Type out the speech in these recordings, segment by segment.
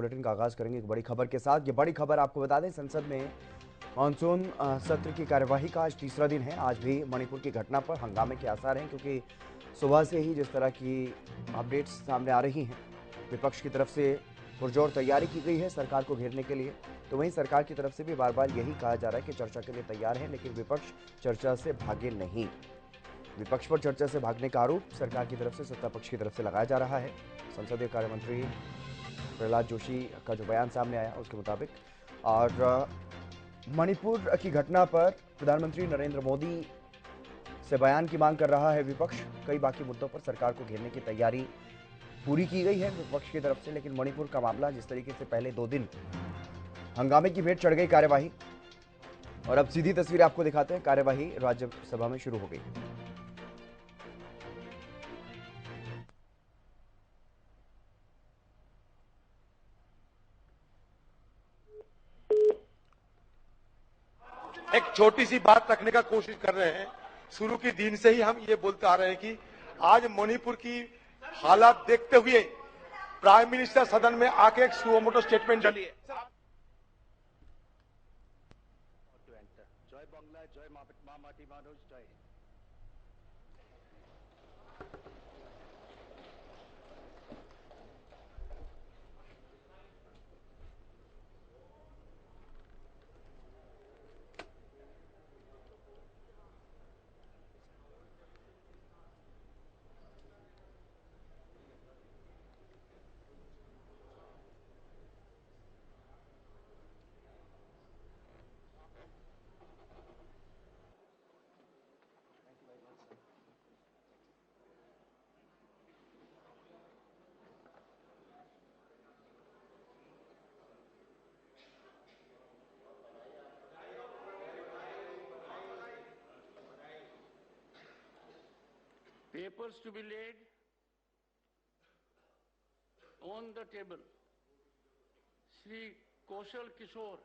Bulletin का आगाज करेंगे एक बड़ी खबर के साथ। ये बड़ी खबर आपको बता दें, संसद में मानसून सत्र की कार्यवाही का आज तीसरा दिन है। आज भी मणिपुर की घटना पर हंगामे के आसार हैं, क्योंकि सुबह से ही जिस तरह की अपडेट्स सामने आ रही हैं, विपक्ष की तरफ से पुरजोर तैयारी की गई है सरकार को घेरने के लिए। तो वहीं सरकार की तरफ से भी बार बार यही कहा जा रहा है कि चर्चा के लिए तैयार है, लेकिन विपक्ष चर्चा से भागे नहीं। विपक्ष पर चर्चा से भागने का आरोप सरकार की तरफ से सत्ता पक्ष की तरफ से लगाया जा रहा है। संसदीय कार्य मंत्री प्रहलाद जोशी का जो बयान सामने आया उसके मुताबिक, और मणिपुर की घटना पर प्रधानमंत्री नरेंद्र मोदी से बयान की मांग कर रहा है विपक्ष। कई बाकी मुद्दों पर सरकार को घेरने की तैयारी पूरी की गई है विपक्ष की तरफ से, लेकिन मणिपुर का मामला जिस तरीके से पहले 2 दिन हंगामे की भेंट चढ़ गई कार्यवाही, और अब सीधी तस्वीर आपको दिखाते हैं। कार्यवाही राज्यसभा में शुरू हो गई। एक छोटी सी बात रखने का कोशिश कर रहे हैं। शुरू के दिन से ही हम ये बोलते आ रहे हैं कि आज मणिपुर की हालात देखते हुए प्राइम मिनिस्टर सदन में आके एक सुमोटो स्टेटमेंट डाली है। जय बांग्ला, जय माँ माटी मानुष, जय। Papers to be laid on the table. Shri Kaushal Kishore.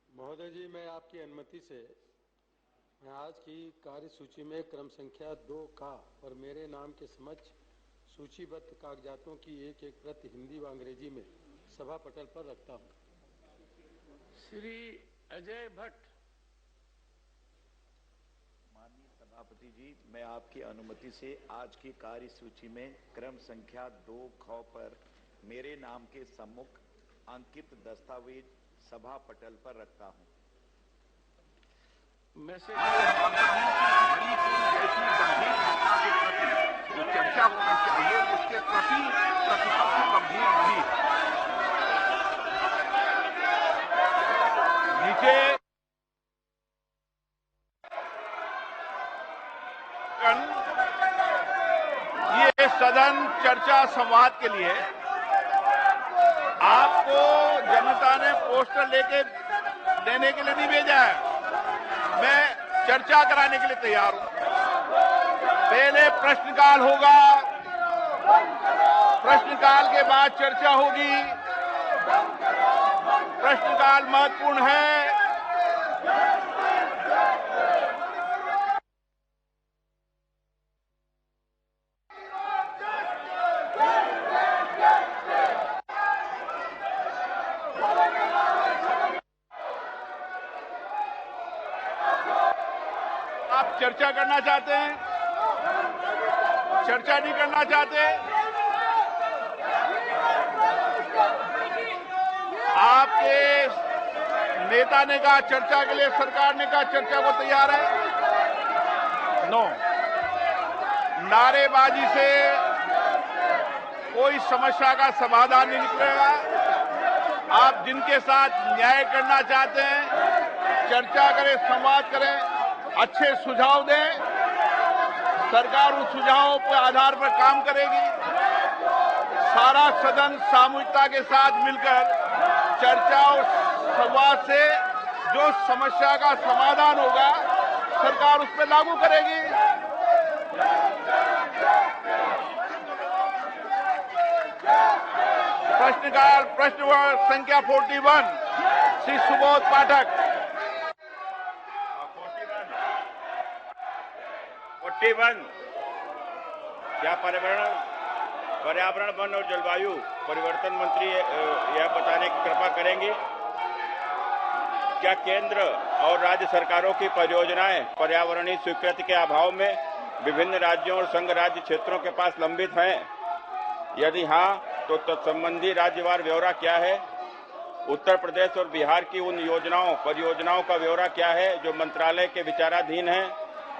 महोदय जी, मैं आपकी अनुमति से मैं आज की कार्यसूची में क्रम संख्या 2 का और मेरे नाम के समक्ष सूचीबद्ध कागजातों की एक एक प्रति हिंदी व अंग्रेजी में सभा पटल पर रखता हूं। श्री अजय भट्ट। माननीय सभापति जी, मैं आपकी अनुमति से आज की कार्यसूची में क्रम संख्या 2 ख पर मेरे नाम के सम्मुख अंकित दस्तावेज सभा पटल पर रखता हूं। मैसेज जो चर्चा होनी चाहिए उसके प्रति प्रतिपक्ष गंभीर नहीं। नीचे ये सदन चर्चा संवाद के लिए आपको जनता ने पोस्टर लेके देने के लिए नहीं भेजा है। मैं चर्चा कराने के लिए तैयार हूं। पहले प्रश्नकाल होगा, प्रश्नकाल के बाद चर्चा होगी। प्रश्नकाल महत्वपूर्ण है। आप चर्चा करना चाहते हैं? चर्चा नहीं करना चाहते? आपके नेता ने कहा चर्चा के लिए, सरकार ने कहा चर्चा को तैयार है। नो, नारेबाजी से कोई समस्या का समाधान नहीं निकलेगा। आप जिनके साथ न्याय करना चाहते हैं, चर्चा करें, संवाद करें, अच्छे सुझाव दें। सरकार उस सुझावों के आधार पर काम करेगी। सारा सदन सामूहिकता के साथ मिलकर चर्चा और संवाद से जो समस्या का समाधान होगा, सरकार उस पर लागू करेगी। प्रश्नकाल प्रश्न संख्या 41 श्री सुबोध पाठक। 41 क्या पर्यावरण पर्यावरण, वन और जलवायु परिवर्तन मंत्री यह बताने की कृपा करेंगे क्या केंद्र और राज्य सरकारों की परियोजनाएं पर्यावरणीय स्वीकृति के अभाव में विभिन्न राज्यों और संघ राज्य क्षेत्रों के पास लंबित हैं? यदि हाँ, तो तत्संबंधी राज्यवार ब्यौरा क्या है? उत्तर प्रदेश और बिहार की उन परियोजनाओं का ब्यौरा क्या है जो मंत्रालय के विचाराधीन है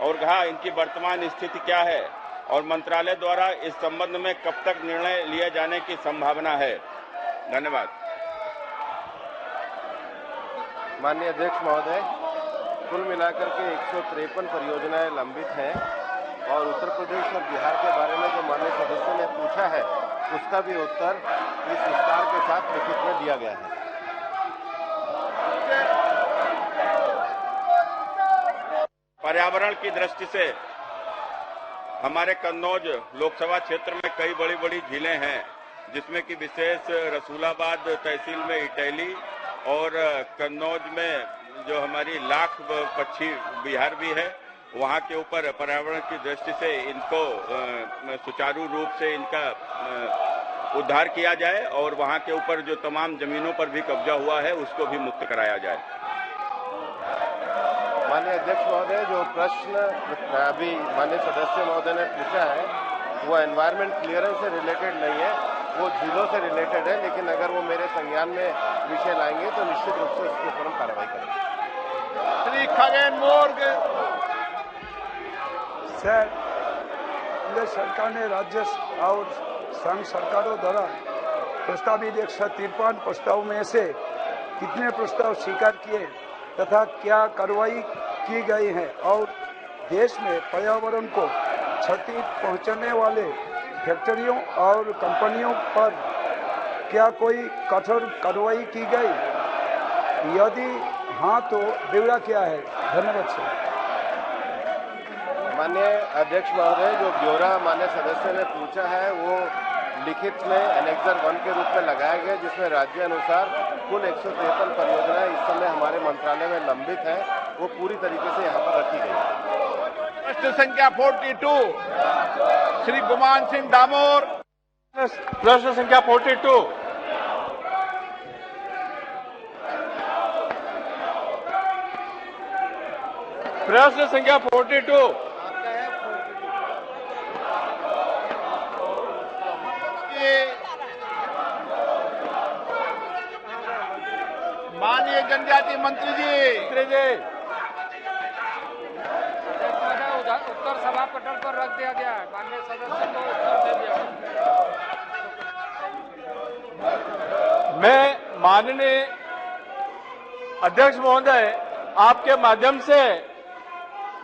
और इनकी वर्तमान स्थिति क्या है और मंत्रालय द्वारा इस संबंध में कब तक निर्णय लिए जाने की संभावना है? धन्यवाद। माननीय अध्यक्ष महोदय, कुल मिलाकर के 153 परियोजनाएं लंबित हैं और उत्तर प्रदेश और बिहार के बारे में जो माननीय सदस्यों ने पूछा है उसका भी उत्तर इस विस्तार के साथ लिखित में दिया गया है। पर्यावरण की दृष्टि से हमारे कन्नौज लोकसभा क्षेत्र में कई बड़ी बड़ी झीलें हैं, जिसमें कि विशेष रसूलाबाद तहसील में इटैली और कन्नौज में जो हमारी लाख पक्षी विहार भी है, वहां के ऊपर पर्यावरण की दृष्टि से इनको सुचारू रूप से इनका उद्धार किया जाए और वहां के ऊपर जो तमाम जमीनों पर भी कब्जा हुआ है उसको भी मुक्त कराया जाए। माननीय अध्यक्ष महोदय, जो प्रश्न अभी माननीय सदस्य महोदय ने पूछा है वो एनवायरमेंट क्लियरेंस से रिलेटेड नहीं है, वो झीलों से रिलेटेड है, लेकिन अगर वो मेरे संज्ञान में विषय लाएंगे तो निश्चित रूप से उसके ऊपर हम कार्रवाई करेंगे। श्री खगेन मोर्गे। सर, केंद्र सरकार ने राज्य और संघ सरकारों द्वारा प्रस्तावित 153 प्रस्ताव में से कितने प्रस्ताव स्वीकार किए तथा क्या कार्रवाई की गई है और देश में पर्यावरण को क्षति पहुंचाने वाले फैक्ट्रियों और कंपनियों पर क्या कोई कठोर कार्रवाई की गई? यदि हाँ, तो ब्यौरा क्या है? धन्यवाद सर। माननीय अध्यक्ष महोदय, जो ब्यौरा माननीय सदस्य ने पूछा है वो लिखित में एनेक्सर 1 के रूप में लगाया गया, जिसमें राज्य अनुसार कुल 153 परियोजनाएं इस समय हमारे मंत्रालय में लंबित हैं, वो पूरी तरीके से यहाँ पर रखी गई है। प्रश्न संख्या 42 श्री गुमान सिंह डामोर। प्रश्न संख्या 42 प्रश्न संख्या 42 माननीय जनजातीय मंत्री जी। उत्तर सभा पटल पर रख दिया गया है, माननीय सदस्य को उत्तर दे दिया। मैं माननीय अध्यक्ष महोदय, आपके माध्यम से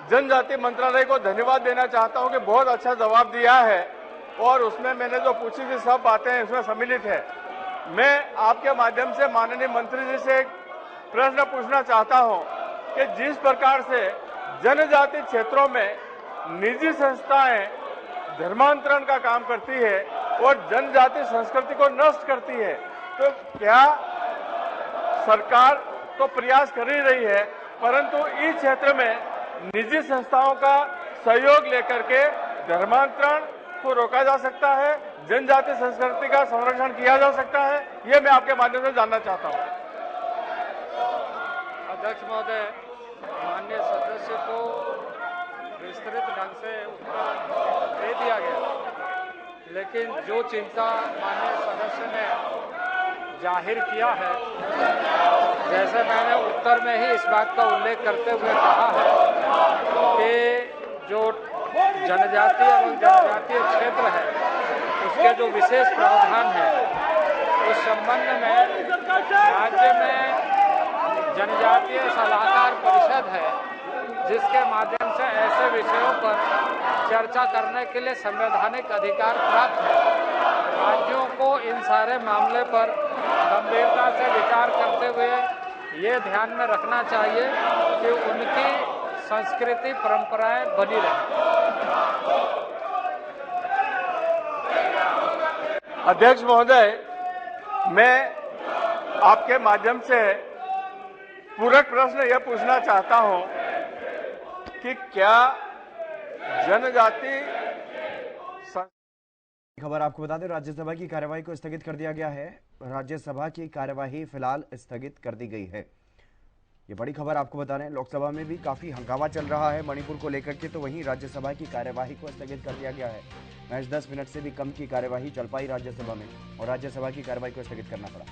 जनजाति मंत्रालय को धन्यवाद देना चाहता हूं कि बहुत अच्छा जवाब दिया है और उसमें मैंने जो पूछी थी सब बातें इसमें सम्मिलित है। मैं आपके माध्यम से माननीय मंत्री जी से एक प्रश्न पूछना चाहता हूं कि जिस प्रकार से जनजाति क्षेत्रों में निजी संस्थाएं धर्मांतरण का काम करती है और जनजाति संस्कृति को नष्ट करती है, तो क्या सरकार तो प्रयास कर ही रही है, परंतु इस क्षेत्र में निजी संस्थाओं का सहयोग लेकर के धर्मांतरण को रोका जा सकता है, जनजाति संस्कृति का संरक्षण किया जा सकता है? ये मैं आपके माध्यम से जानना चाहता हूं। अध्यक्ष महोदय, माननीय सदस्य को विस्तृत ढंग से उत्तर दे दिया गया, लेकिन जो चिंता माननीय सदस्य ने जाहिर किया है, जैसे मैंने उत्तर में ही इस बात का उल्लेख करते हुए कहा है कि जो जनजातीय एवं जनजातीय क्षेत्र है उसके जो विशेष प्रावधान है, उस संबंध में राज्य में जनजातीय सलाहकार परिषद है, जिसके माध्यम से ऐसे विषयों पर चर्चा करने के लिए संवैधानिक अधिकार प्राप्त है। राज्यों को इन सारे मामले पर गंभीरता से विचार करते हुए ये ध्यान में रखना चाहिए कि उनकी संस्कृति परंपराएं बनी रहें। अध्यक्ष महोदय, मैं आपके माध्यम से पूरक प्रश्न यह पूछना चाहता हूं कि क्या जनजाति खबर आपको बता दें, राज्यसभा की कार्यवाही को स्थगित कर दिया गया है। राज्यसभा की कार्यवाही फिलहाल स्थगित कर दी गई है। ये बड़ी खबर आपको बता रहे हैं। लोकसभा में भी काफी हंगामा चल रहा है मणिपुर को लेकर के, तो वहीं राज्यसभा की कार्यवाही को स्थगित कर दिया गया है। महज 10 मिनट से भी कम की कार्यवाही चल पाई राज्यसभा में और राज्यसभा की कार्यवाही को स्थगित करना पड़ा।